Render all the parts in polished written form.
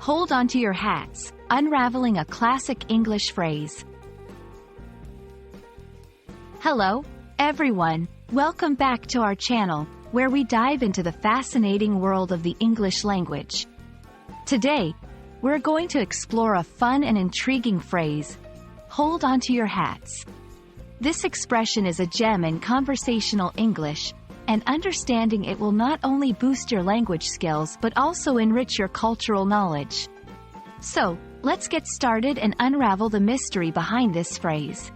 Hold onto your hats, unraveling a classic English phrase. Hello, everyone. Welcome back to our channel, where we dive into the fascinating world of the English language. Today, we're going to explore a fun and intriguing phrase, hold onto your hats. This expression is a gem in conversational English, and understanding it will not only boost your language skills but also enrich your cultural knowledge. So, let's get started and unravel the mystery behind this phrase.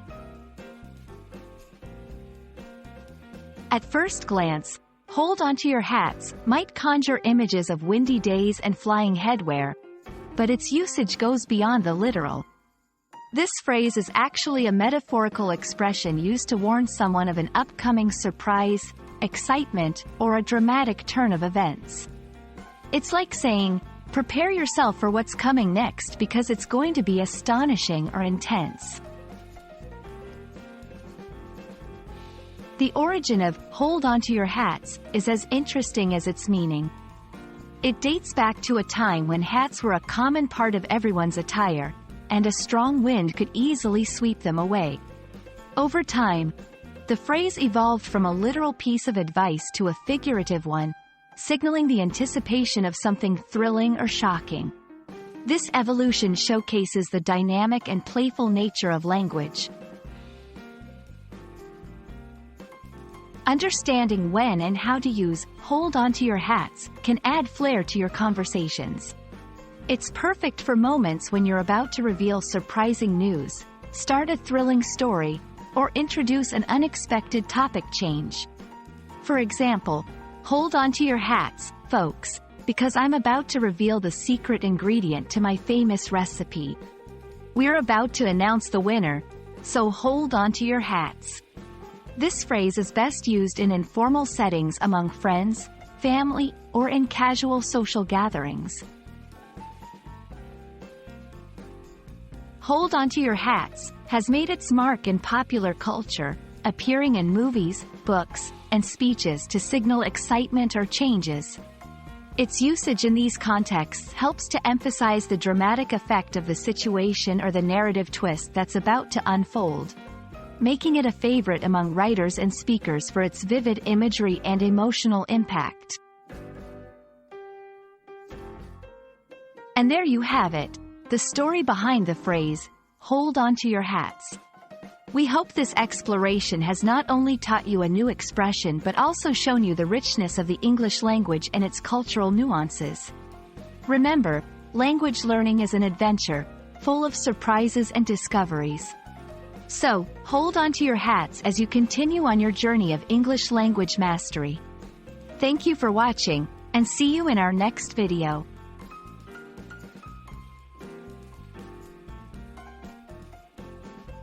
At first glance, hold onto your hats might conjure images of windy days and flying headwear, but its usage goes beyond the literal. This phrase is actually a metaphorical expression used to warn someone of an upcoming surprise, excitement, or a dramatic turn of events. It's like saying, prepare yourself for what's coming next because it's going to be astonishing or intense. The origin of hold onto your hats is as interesting as its meaning. It dates back to a time when hats were a common part of everyone's attire, and a strong wind could easily sweep them away. Over time, the phrase evolved from a literal piece of advice to a figurative one, signaling the anticipation of something thrilling or shocking. This evolution showcases the dynamic and playful nature of language. Understanding when and how to use hold onto your hats can add flair to your conversations. It's perfect for moments when you're about to reveal surprising news, start a thrilling story, or introduce an unexpected topic change. For example, hold onto your hats, folks, because I'm about to reveal the secret ingredient to my famous recipe. We're about to announce the winner, so hold onto your hats. This phrase is best used in informal settings among friends, family, or in casual social gatherings. Hold onto your hats has made its mark in popular culture, appearing in movies, books, and speeches to signal excitement or changes. Its usage in these contexts helps to emphasize the dramatic effect of the situation or the narrative twist that's about to unfold, making it a favorite among writers and speakers for its vivid imagery and emotional impact. And there you have it, the story behind the phrase, hold onto your hats. We hope this exploration has not only taught you a new expression but also shown you the richness of the English language and its cultural nuances. Remember, language learning is an adventure, full of surprises and discoveries. So, hold onto your hats as you continue on your journey of English language mastery. Thank you for watching, and see you in our next video.